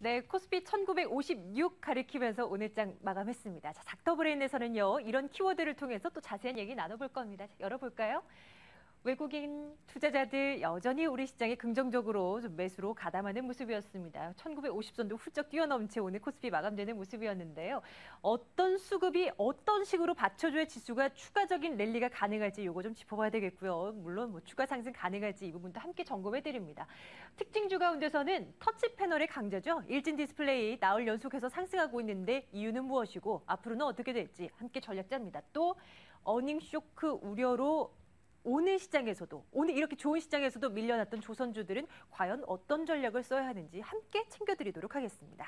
네, 코스피 1956 가리키면서 오늘 장 마감했습니다. 자, 닥터브레인에서는요, 이런 키워드를 통해서 또 자세한 얘기 나눠볼 겁니다. 자, 열어볼까요? 외국인 투자자들 여전히 우리 시장에 긍정적으로 좀 매수로 가담하는 모습이었습니다. 1950선도 훌쩍 뛰어넘은 채 오늘 코스피 마감되는 모습이었는데요. 어떤 수급이 어떤 식으로 받쳐줘야 지수가 추가적인 랠리가 가능할지 이거 좀 짚어봐야 되겠고요. 물론 뭐 추가 상승 가능할지 이 부분도 함께 점검해드립니다. 특징주 가운데서는 터치 패널의 강자죠. 일진 디스플레이 나흘 연속해서 상승하고 있는데 이유는 무엇이고 앞으로는 어떻게 될지 함께 전략 짭니다. 또 어닝 쇼크 우려로 오늘 시장에서도, 오늘 이렇게 좋은 시장에서도 밀려났던 조선주들은 과연 어떤 전략을 써야 하는지 함께 챙겨드리도록 하겠습니다.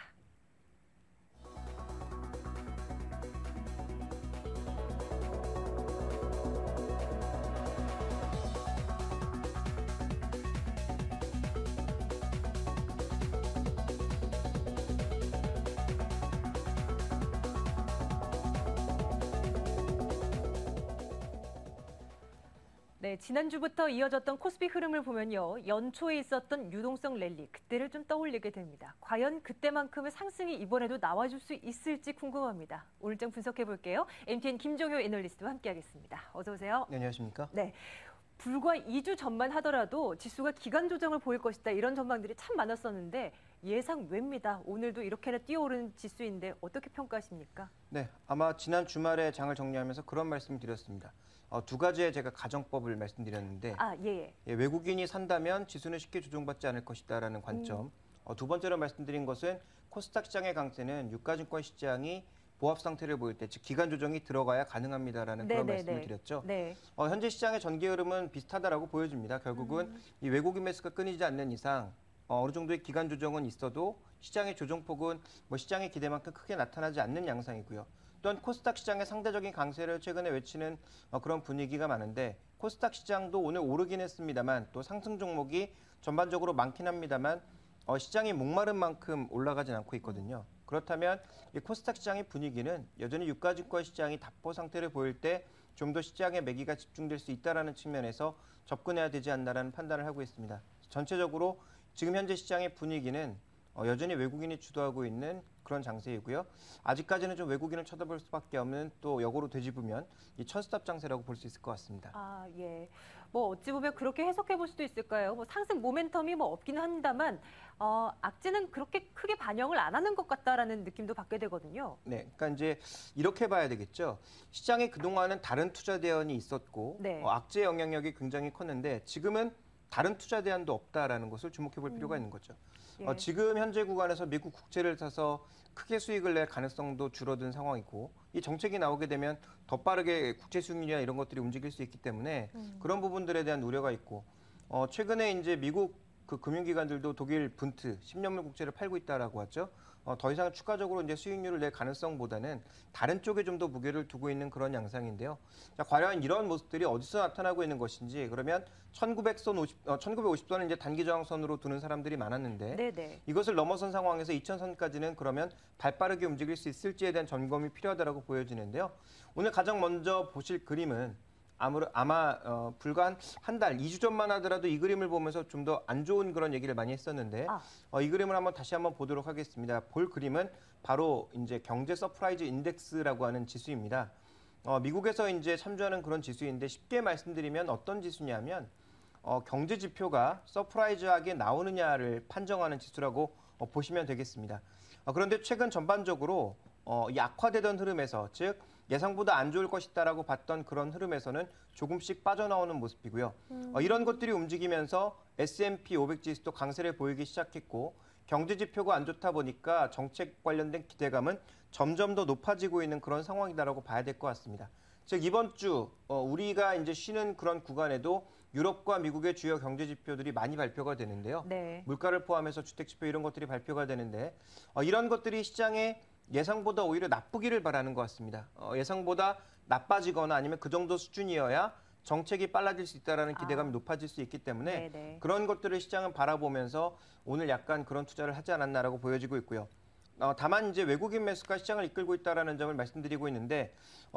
네, 지난주부터 이어졌던 코스피 흐름을 보면요. 연초에 있었던 유동성 랠리, 그때를 좀 떠올리게 됩니다. 과연 그때만큼의 상승이 이번에도 나와줄 수 있을지 궁금합니다. 오늘 장 분석해볼게요. MTN 김종효 애널리스트와 함께하겠습니다. 어서 오세요. 네, 안녕하십니까? 네. 불과 2주 전만 하더라도 지수가 기간 조정을 보일 것이다. 이런 전망들이 참 많았었는데 예상 외입니다. 오늘도 이렇게나 뛰어오르는 지수인데 어떻게 평가하십니까? 네, 아마 지난 주말에 장을 정리하면서 그런 말씀을 드렸습니다. 두 가지의 제가 가정법을 말씀드렸는데 예. 외국인이 산다면 지수는 쉽게 조정받지 않을 것이다라는 관점. 두 번째로 말씀드린 것은 코스닥 시장의 강세는 유가증권 시장이 보합 상태를 보일 때, 즉 기간 조정이 들어가야 가능합니다라는 그런 말씀을 드렸죠. 네. 현재 시장의 전개 흐름은 비슷하다라고 보여집니다. 결국은 이 외국인 매수가 끊이지 않는 이상 어느 정도의 기간 조정은 있어도 시장의 조정폭은 뭐 시장의 기대만큼 크게 나타나지 않는 양상이고요. 또한 코스닥 시장의 상대적인 강세를 최근에 외치는 그런 분위기가 많은데 코스닥 시장도 오늘 오르긴 했습니다만 또 상승 종목이 전반적으로 많긴 합니다만 시장이 목마른 만큼 올라가진 않고 있거든요. 그렇다면 이 코스닥 시장의 분위기는 여전히 유가증권 시장이 답보 상태를 보일 때 좀 더 시장의 매기가 집중될 수 있다는 측면에서 접근해야 되지 않나라는 판단을 하고 있습니다. 전체적으로 지금 현재 시장의 분위기는 여전히 외국인이 주도하고 있는 그런 장세이고요. 아직까지는 좀 외국인을 쳐다볼 수밖에 없는 또 역으로 되짚으면 이 첫스탑 장세라고 볼 수 있을 것 같습니다. 예. 뭐 어찌 보면 그렇게 해석해 볼 수도 있을까요? 뭐 상승 모멘텀이 뭐 없기는 한다만 악재는 그렇게 크게 반영을 안 하는 것 같다라는 느낌도 받게 되거든요. 네, 그러니까 이제 이렇게 봐야 되겠죠. 시장에 그동안은 다른 투자 대안이 있었고 악재 영향력이 굉장히 컸는데 지금은 다른 투자 대안도 없다라는 것을 주목해 볼 필요가 있는 거죠. 지금 현재 구간에서 미국 국채를 사서 크게 수익을 낼 가능성도 줄어든 상황이고 이 정책이 나오게 되면 더 빠르게 국채 수익률이나 이런 것들이 움직일 수 있기 때문에 그런 부분들에 대한 우려가 있고 최근에 이제 미국 그 금융기관들도 독일 분트 10년물 국채를 팔고 있다라고 하죠. 더 이상 추가적으로 이제 수익률을 낼 가능성보다는 다른 쪽에 좀 더 무게를 두고 있는 그런 양상인데요. 자, 과연 이런 모습들이 어디서 나타나고 있는 것인지 그러면 1950선은 이제 단기 저항선으로 두는 사람들이 많았는데 이것을 넘어선 상황에서 2000선까지는 그러면 발빠르게 움직일 수 있을지에 대한 점검이 필요하다고 보여지는데요. 오늘 가장 먼저 보실 그림은 아마 불과 한 달, 2주 전만 하더라도 이 그림을 보면서 좀 더 안 좋은 그런 얘기를 많이 했었는데 이 그림을 다시 한번 보도록 하겠습니다. 볼 그림은 바로 이제 경제 서프라이즈 인덱스라고 하는 지수입니다. 미국에서 이제 참조하는 그런 지수인데 쉽게 말씀드리면 어떤 지수냐면 경제 지표가 서프라이즈하게 나오느냐를 판정하는 지수라고 보시면 되겠습니다. 그런데 최근 전반적으로 이 악화되던 흐름에서 즉 예상보다 안 좋을 것이다라고 봤던 그런 흐름에서는 조금씩 빠져나오는 모습이고요. 이런 것들이 움직이면서 S&P 500 지수도 강세를 보이기 시작했고 경제 지표가 안 좋다 보니까 정책 관련된 기대감은 점점 더 높아지고 있는 그런 상황이다라고 봐야 될 것 같습니다. 즉 이번 주 우리가 이제 쉬는 그런 구간에도 유럽과 미국의 주요 경제 지표들이 많이 발표가 되는데요. 물가를 포함해서 주택 지표 이런 것들이 발표가 되는데 이런 것들이 시장에 예상보다 오히려 나쁘기를 바라는 것 같습니다. 예상보다 나빠지거나 아니면 그 정도 수준이어야 정책이 빨라질 수 있다는 기대감이 높아질 수 있기 때문에 그런 것들을 시장은 바라보면서 오늘 약간 그런 투자를 하지 않았나라고 보여지고 있고요. 다만 이제 외국인 매수가 시장을 이끌고 있다는 점을 말씀드리고 있는데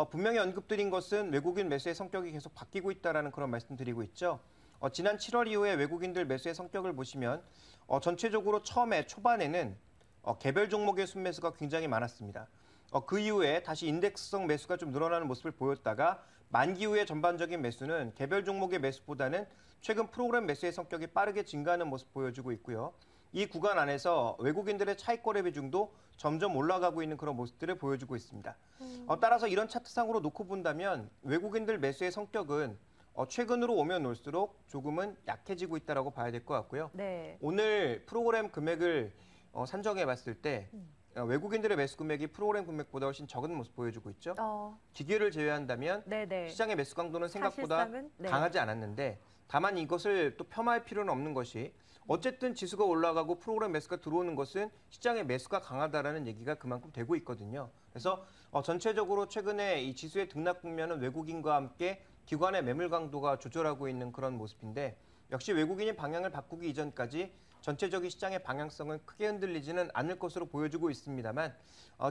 분명히 언급드린 것은 외국인 매수의 성격이 계속 바뀌고 있다는 그런 말씀드리고 있죠. 지난 7월 이후에 외국인들 매수의 성격을 보시면 전체적으로 처음에 초반에는 개별 종목의 순매수가 굉장히 많았습니다. 그 이후에 다시 인덱스성 매수가 좀 늘어나는 모습을 보였다가 만기 후의 전반적인 매수는 개별 종목의 매수보다는 최근 프로그램 매수의 성격이 빠르게 증가하는 모습 보여주고 있고요. 이 구간 안에서 외국인들의 차익 거래 비중도 점점 올라가고 있는 그런 모습들을 보여주고 있습니다. 따라서 이런 차트상으로 놓고 본다면 외국인들 매수의 성격은 최근으로 오면 올수록 조금은 약해지고 있다고 봐야 될 것 같고요. 네. 오늘 프로그램 금액을 산정해 봤을 때 외국인들의 매수 금액이 프로그램 금액보다 훨씬 적은 모습 보여주고 있죠. 기계를 제외한다면 네네. 시장의 매수 강도는 생각보다 사실상은, 네. 강하지 않았는데 다만 이것을 또 폄하할 필요는 없는 것이 어쨌든 지수가 올라가고 프로그램 매수가 들어오는 것은 시장의 매수가 강하다라는 얘기가 그만큼 되고 있거든요. 그래서 전체적으로 최근에 이 지수의 등락 국면은 외국인과 함께 기관의 매물 강도가 조절하고 있는 그런 모습인데 역시 외국인이 방향을 바꾸기 이전까지 전체적인 시장의 방향성은 크게 흔들리지는 않을 것으로 보여주고 있습니다만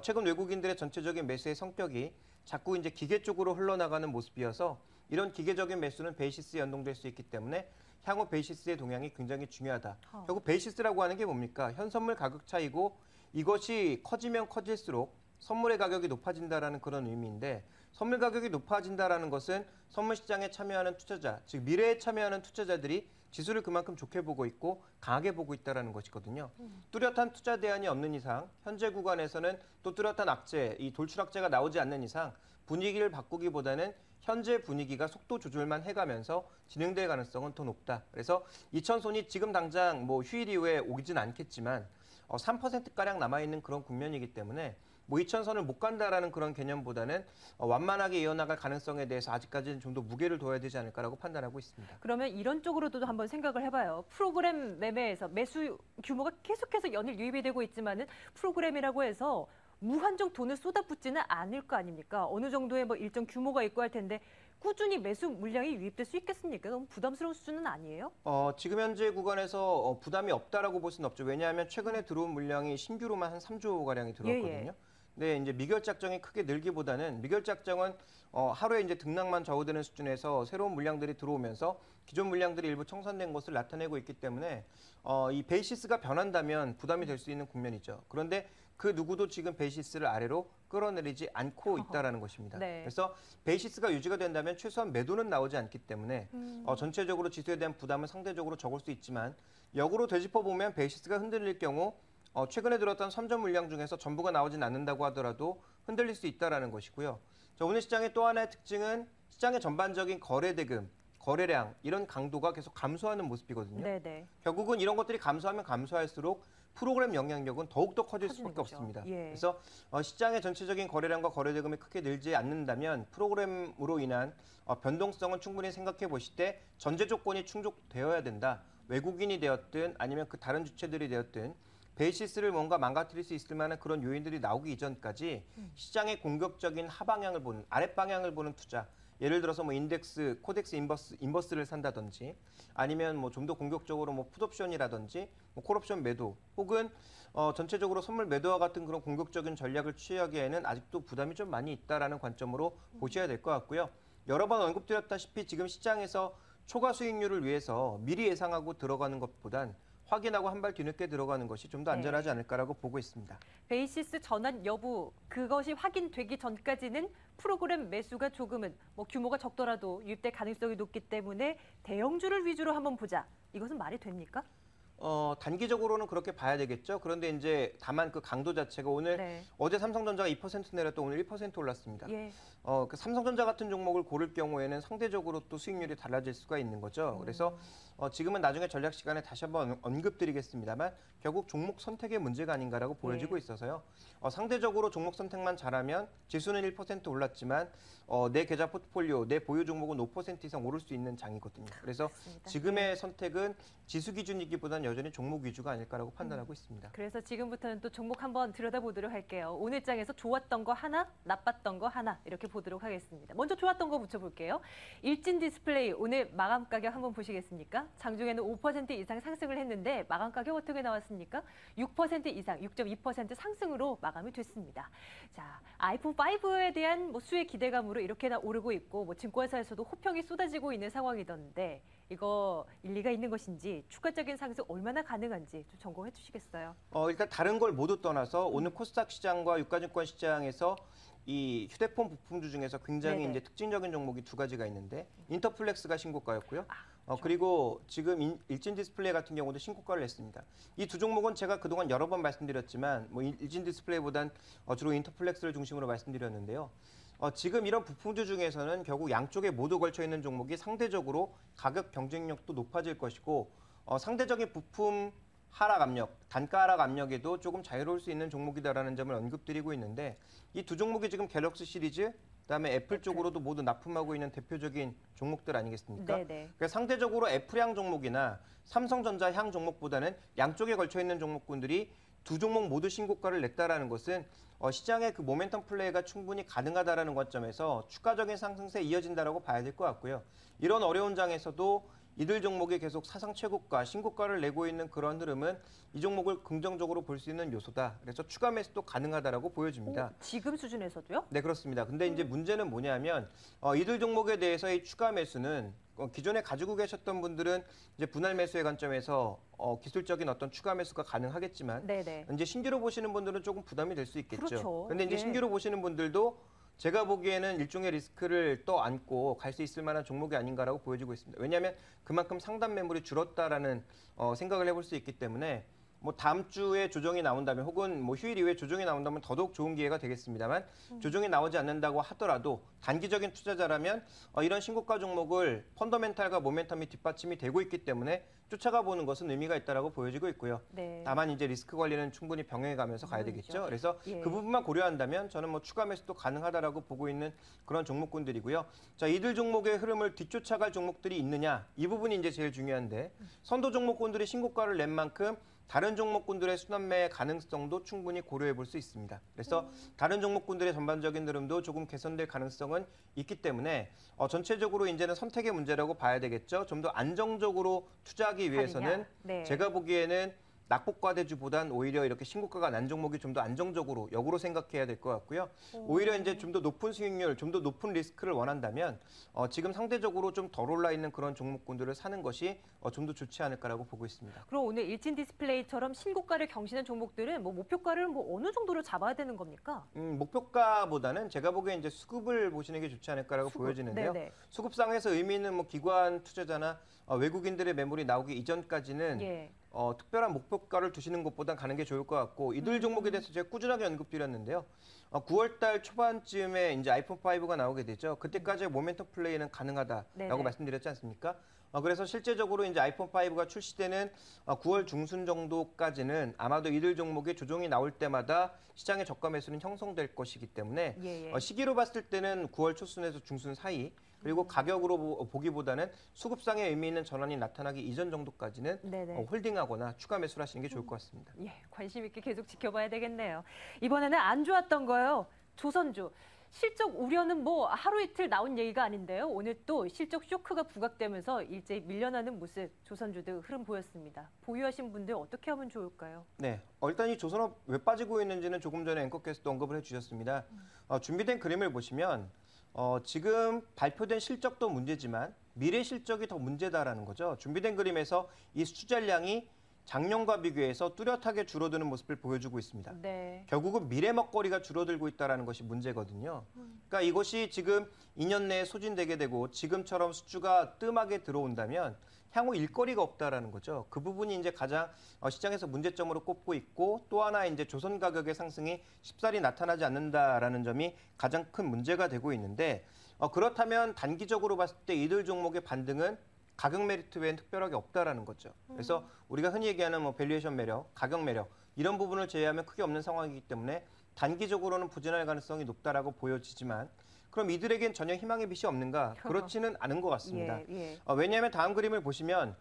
최근 외국인들의 전체적인 매수의 성격이 자꾸 이제 기계 쪽으로 흘러나가는 모습이어서 이런 기계적인 매수는 베이시스에 연동될 수 있기 때문에 향후 베이시스의 동향이 굉장히 중요하다. 결국 베이시스라고 하는 게 뭡니까? 현 선물 가격 차이고 이것이 커지면 커질수록 선물의 가격이 높아진다라는 그런 의미인데 선물 가격이 높아진다라는 것은 선물 시장에 참여하는 투자자, 즉 미래에 참여하는 투자자들이 지수를 그만큼 좋게 보고 있고 강하게 보고 있다는 것이거든요. 뚜렷한 투자 대안이 없는 이상 현재 구간에서는 또 뚜렷한 악재, 이 돌출 악재가 나오지 않는 이상 분위기를 바꾸기보다는 현재 분위기가 속도 조절만 해가면서 진행될 가능성은 더 높다. 그래서 2,000손이 지금 당장 뭐 휴일 이후에 오지는 않겠지만 3%가량 남아있는 그런 국면이기 때문에 뭐 2,000선을 못 간다라는 그런 개념보다는 완만하게 이어나갈 가능성에 대해서 아직까지는 좀 더 무게를 둬야 되지 않을까라고 판단하고 있습니다. 그러면 이런 쪽으로도 한번 생각을 해봐요. 프로그램 매매에서 매수 규모가 계속해서 연일 유입이 되고 있지만은 프로그램이라고 해서 무한정 돈을 쏟아붓지는 않을 거 아닙니까? 어느 정도의 뭐 일정 규모가 있고 할 텐데 꾸준히 매수 물량이 유입될 수 있겠습니까? 너무 부담스러운 수준은 아니에요? 지금 현재 구간에서 부담이 없다라고 볼 수는 없죠. 왜냐하면 최근에 들어온 물량이 신규로만 한 3조 가량이 들어왔거든요. 네, 이제 미결작정이 크게 늘기보다는 미결작정은 하루에 이제 등락만 좌우되는 수준에서 새로운 물량들이 들어오면서 기존 물량들이 일부 청산된 것을 나타내고 있기 때문에 이 베이시스가 변한다면 부담이 될 수 있는 국면이죠. 그런데 그 누구도 지금 베이시스를 아래로 끌어내리지 않고 있다라는 것입니다. 네. 그래서 베이시스가 유지가 된다면 최소한 매도는 나오지 않기 때문에 전체적으로 지수에 대한 부담은 상대적으로 적을 수 있지만 역으로 되짚어보면 베이시스가 흔들릴 경우 최근에 들었던 선전 물량 중에서 전부가 나오진 않는다고 하더라도 흔들릴 수 있다는 것이고요. 오늘 시장의 또 하나의 특징은 시장의 전반적인 거래 대금, 거래량 이런 강도가 계속 감소하는 모습이거든요. 네네. 결국은 이런 것들이 감소하면 감소할수록 프로그램 영향력은 더욱더 커질 수밖에 거죠. 없습니다. 예. 그래서 시장의 전체적인 거래량과 거래 대금이 크게 늘지 않는다면 프로그램으로 인한 변동성은 충분히 생각해 보실 때 전제 조건이 충족되어야 된다. 외국인이 되었든 아니면 그 다른 주체들이 되었든 베이시스를 뭔가 망가뜨릴 수 있을 만한 그런 요인들이 나오기 이전까지 시장의 공격적인 하방향을 보는, 아랫방향을 보는 투자, 예를 들어서 뭐 인덱스, 코덱스 인버스를 산다든지 아니면 뭐 좀 더 공격적으로 뭐 풋옵션이라든지 뭐 콜옵션 매도 혹은 전체적으로 선물 매도와 같은 그런 공격적인 전략을 취하기에는 아직도 부담이 좀 많이 있다라는 관점으로 보셔야 될 것 같고요. 여러 번 언급드렸다시피 지금 시장에서 초과 수익률을 위해서 미리 예상하고 들어가는 것보단 확인하고 한 발 뒤늦게 들어가는 것이 좀 더 안전하지 않을까라고 보고 있습니다. 베이시스 전환 여부 그것이 확인되기 전까지는 프로그램 매수가 조금은 뭐 규모가 적더라도 유입될 가능성이 높기 때문에 대형주를 위주로 한번 보자. 이것은 말이 됩니까? 단기적으로는 그렇게 봐야 되겠죠. 그런데 이제 다만 그 강도 자체가 오늘 어제 삼성전자가 2% 내렸다 오늘 1% 올랐습니다. 예. 그 삼성전자 같은 종목을 고를 경우에는 상대적으로 또 수익률이 달라질 수가 있는 거죠. 그래서 지금은 나중에 전략 시간에 다시 한번 언급드리겠습니다만 결국 종목 선택의 문제가 아닌가라고 보여지고 있어서요. 상대적으로 종목 선택만 잘하면 지수는 1% 올랐지만 내 계좌 포트폴리오, 내 보유 종목은 5% 이상 오를 수 있는 장이거든요. 그래서 그렇습니다. 지금의 선택은 지수 기준이기보다는 여전히 종목 위주가 아닐까라고 판단하고 있습니다. 그래서 지금부터는 또 종목 한번 들여다보도록 할게요. 오늘 장에서 좋았던 거 하나, 나빴던 거 하나 이렇게 보도록 하겠습니다. 먼저 좋았던 거 붙여볼게요. 일진 디스플레이 오늘 마감 가격 한번 보시겠습니까? 장중에는 5% 이상 상승을 했는데 마감 가격 어떻게 나왔습니까? 6% 이상, 6.2% 상승으로 마감이 됐습니다. 자, 아이폰 5에 대한 뭐 수의 기대감으로 이렇게나 오르고 있고 뭐 증권사에서도 호평이 쏟아지고 있는 상황이던데 이거 일리가 있는 것인지 추가적인 상승 얼마나 가능한지 좀 전공해 주시겠어요? 일단 다른 걸 모두 떠나서 오늘 코스닥 시장과 유가증권 시장에서 이 휴대폰 부품주 중에서 굉장히 네네. 이제 특징적인 종목이 두 가지가 있는데 인터플렉스가 신고가였고요. 그렇죠. 그리고 지금 일진 디스플레이 같은 경우도 신고가를 냈습니다. 이 두 종목은 제가 그동안 여러 번 말씀드렸지만 뭐 일진 디스플레이보단 주로 인터플렉스를 중심으로 말씀드렸는데요. 지금 이런 부품주 중에서는 결국 양쪽에 모두 걸쳐 있는 종목이 상대적으로 가격 경쟁력도 높아질 것이고 상대적인 부품 하락 압력, 단가 하락 압력에도 조금 자유로울 수 있는 종목이다라는 점을 언급드리고 있는데 이 두 종목이 지금 갤럭시 시리즈, 그다음에 애플 쪽으로도 모두 납품하고 있는 대표적인 종목들 아니겠습니까? 네네. 그러니까 상대적으로 애플향 종목이나 삼성전자향 종목보다는 양쪽에 걸쳐 있는 종목군들이 두 종목 모두 신고가를 냈다라는 것은 시장의 그 모멘텀 플레이가 충분히 가능하다라는 관점에서 추가적인 상승세 이어진다라고 봐야 될 것 같고요. 이런 어려운 장에서도 이들 종목이 계속 사상 최고가, 신고가를 내고 있는 그런 흐름은 이 종목을 긍정적으로 볼 수 있는 요소다. 그래서 추가 매수도 가능하다라고 보여집니다. 지금 수준에서도요? 네, 그렇습니다. 근데 이제 문제는 뭐냐면 이들 종목에 대해서의 추가 매수는 기존에 가지고 계셨던 분들은 이제 분할 매수의 관점에서 기술적인 어떤 추가 매수가 가능하겠지만 네네. 이제 신규로 보시는 분들은 조금 부담이 될 수 있겠죠. 그렇죠. 근데 이제 예. 신규로 보시는 분들도 제가 보기에는 일종의 리스크를 떠안고 갈 수 있을 만한 종목이 아닌가라고 보여지고 있습니다. 왜냐하면 그만큼 상단 매물이 줄었다라는 생각을 해볼 수 있기 때문에 뭐 다음 주에 조정이 나온다면 혹은 뭐 휴일 이후에 조정이 나온다면 더더욱 좋은 기회가 되겠습니다만 조정이 나오지 않는다고 하더라도 단기적인 투자자라면 이런 신고가 종목을 펀더멘탈과 모멘텀이 뒷받침이 되고 있기 때문에 쫓아가 보는 것은 의미가 있다라고 보여지고 있고요. 네. 다만 이제 리스크 관리는 충분히 병행해 가면서 가야 되겠죠. 그래서 예. 그 부분만 고려한다면 저는 뭐 추가 매수도 가능하다라고 보고 있는 그런 종목군들이고요. 자, 이들 종목의 흐름을 뒤쫓아갈 종목들이 있느냐? 이 부분이 이제 제일 중요한데 선도 종목군들이 신고가를 낸 만큼 다른 종목군들의 순환매 가능성도 충분히 고려해 볼 수 있습니다. 그래서 다른 종목군들의 전반적인 흐름도 조금 개선될 가능성은 있기 때문에 전체적으로 이제는 선택의 문제라고 봐야 되겠죠. 좀 더 안정적으로 투자하기 위해서는 네. 제가 보기에는 낙폭과대주보단 오히려 이렇게 신고가가 난 종목이 좀 더 안정적으로 역으로 생각해야 될 것 같고요. 오히려 이제 좀 더 높은 수익률, 좀 더 높은 리스크를 원한다면 지금 상대적으로 좀 덜 올라 있는 그런 종목군들을 사는 것이 좀 더 좋지 않을까라고 보고 있습니다. 그럼 오늘 일진 디스플레이처럼 신고가를 경신한 종목들은 뭐 목표가를 뭐 어느 정도로 잡아야 되는 겁니까? 목표가보다는 제가 보기엔 이제 수급을 보시는 게 좋지 않을까라고 보여지는데요. 네네. 수급상에서 의미 있는 뭐 기관 투자자나 외국인들의 매물이 나오기 이전까지는 예. 특별한 목표가를 두시는 것보단 가는 게 좋을 것 같고 이들 종목에 대해서 제가 꾸준하게 언급드렸는데요. 9월 달 초반쯤에 이제 아이폰 5가 나오게 되죠. 그때까지의 모멘텀 플레이는 가능하다라고 네네. 말씀드렸지 않습니까? 그래서 실제적으로 이제 아이폰 5가 출시되는 9월 중순 정도까지는 아마도 이들 종목의 조정이 나올 때마다 시장의 저가 매수는 형성될 것이기 때문에 예. 시기로 봤을 때는 9월 초순에서 중순 사이 그리고 가격으로 보기보다는 수급상의 의미 있는 전환이 나타나기 이전 정도까지는 네네. 홀딩하거나 추가 매수를 하시는 게 좋을 것 같습니다. 예, 관심 있게 계속 지켜봐야 되겠네요. 이번에는 안 좋았던 거요. 조선주. 실적 우려는 뭐 하루 이틀 나온 얘기가 아닌데요. 오늘 또 실적 쇼크가 부각되면서 일제히 밀려나는 모습 조선주들 흐름 보였습니다. 보유하신 분들 어떻게 하면 좋을까요? 네, 일단 이 조선업 왜 빠지고 있는지는 조금 전에 앵커께서도 언급을 해주셨습니다. 준비된 그림을 보시면 지금 발표된 실적도 문제지만 미래 실적이 더 문제다라는 거죠. 준비된 그림에서 이 수주잔량이 작년과 비교해서 뚜렷하게 줄어드는 모습을 보여주고 있습니다. 네. 결국은 미래 먹거리가 줄어들고 있다는 것이 문제거든요. 그러니까 이것이 지금 2년 내에 소진되게 되고 지금처럼 수주가 뜸하게 들어온다면 향후 일거리가 없다라는 거죠. 그 부분이 이제 가장 시장에서 문제점으로 꼽고 있고 또 하나 이제 조선 가격의 상승이 쉽사리 나타나지 않는다라는 점이 가장 큰 문제가 되고 있는데 그렇다면 단기적으로 봤을 때 이들 종목의 반등은 가격 메리트 외엔 특별하게 없다라는 거죠. 그래서 우리가 흔히 얘기하는 뭐 밸류에이션 매력, 가격 매력 이런 부분을 제외하면 크게 없는 상황이기 때문에 단기적으로는 부진할 가능성이 높다라고 보여지지만 그럼 이들에겐 전혀 희망의 빛이 없는가? 그렇지는 않은 것 같습니다. 예. 왜냐하면 다음 그림을 보시면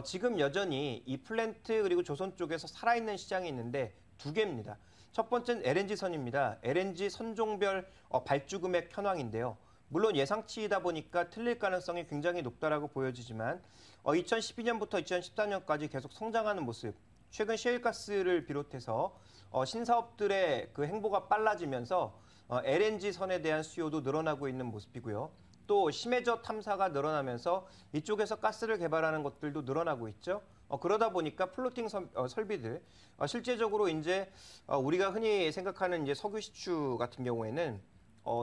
지금 여전히 이 플랜트 그리고 조선 쪽에서 살아있는 시장이 있는데 두 개입니다. 첫 번째는 LNG 선입니다. LNG 선종별 발주 금액 현황인데요. 물론 예상치이다 보니까 틀릴 가능성이 굉장히 높다라고 보여지지만 2012년부터 2014년까지 계속 성장하는 모습, 최근 셰일가스를 비롯해서 신사업들의 그 행보가 빨라지면서 LNG 선에 대한 수요도 늘어나고 있는 모습이고요. 또 심해저 탐사가 늘어나면서 이쪽에서 가스를 개발하는 것들도 늘어나고 있죠. 그러다 보니까 플로팅 설비들 실제적으로 이제 우리가 흔히 생각하는 이제 석유 시추 같은 경우에는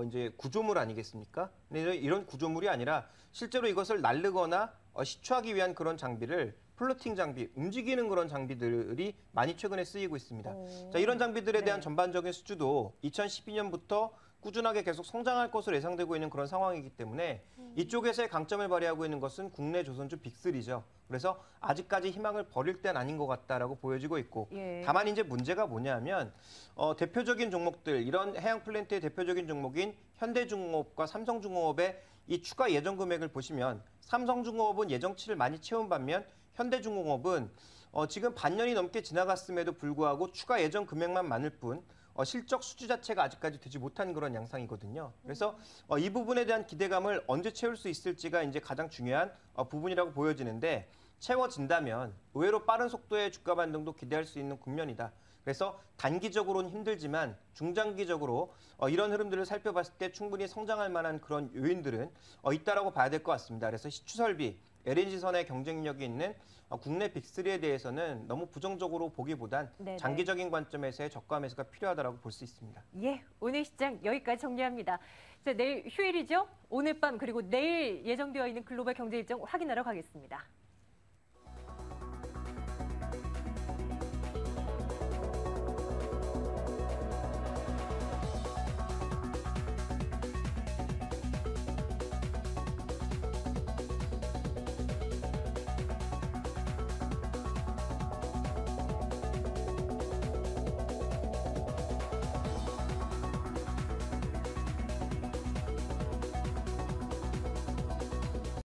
이제 구조물 아니겠습니까? 근데 이런 구조물이 아니라 실제로 이것을 날르거나 시추하기 위한 그런 장비를 플로팅 장비, 움직이는 그런 장비들이 많이 최근에 쓰이고 있습니다. 자, 이런 장비들에 대한 전반적인 수주도 2012년부터 꾸준하게 계속 성장할 것으로 예상되고 있는 그런 상황이기 때문에 이쪽에서의 강점을 발휘하고 있는 것은 국내 조선주 빅3죠. 그래서 아직까지 희망을 버릴 때는 아닌 것 같다라고 보여지고 있고 다만 이제 문제가 뭐냐면 대표적인 종목들, 이런 해양 플랜트의 대표적인 종목인 현대중공업과 삼성중공업의 이 추가 예정 금액을 보시면 삼성중공업은 예정치를 많이 채운 반면 현대중공업은 지금 반년이 넘게 지나갔음에도 불구하고 추가 예정 금액만 많을 뿐 실적 수주 자체가 아직까지 되지 못한 그런 양상이거든요. 그래서 이 부분에 대한 기대감을 언제 채울 수 있을지가 이제 가장 중요한 부분이라고 보여지는데 채워진다면 의외로 빠른 속도의 주가 반등도 기대할 수 있는 국면이다. 그래서 단기적으로는 힘들지만 중장기적으로 이런 흐름들을 살펴봤을 때 충분히 성장할 만한 그런 요인들은 있다라고 봐야 될 것 같습니다. 그래서 시추설비, LNG선의 경쟁력이 있는 국내 빅3에 대해서는 너무 부정적으로 보기보단 장기적인 관점에서의 저가 매수가 필요하다고 볼 수 있습니다. 예, 오늘 시장 여기까지 정리합니다. 자, 내일 휴일이죠? 오늘 밤 그리고 내일 예정되어 있는 글로벌 경제 일정 확인하러 가겠습니다.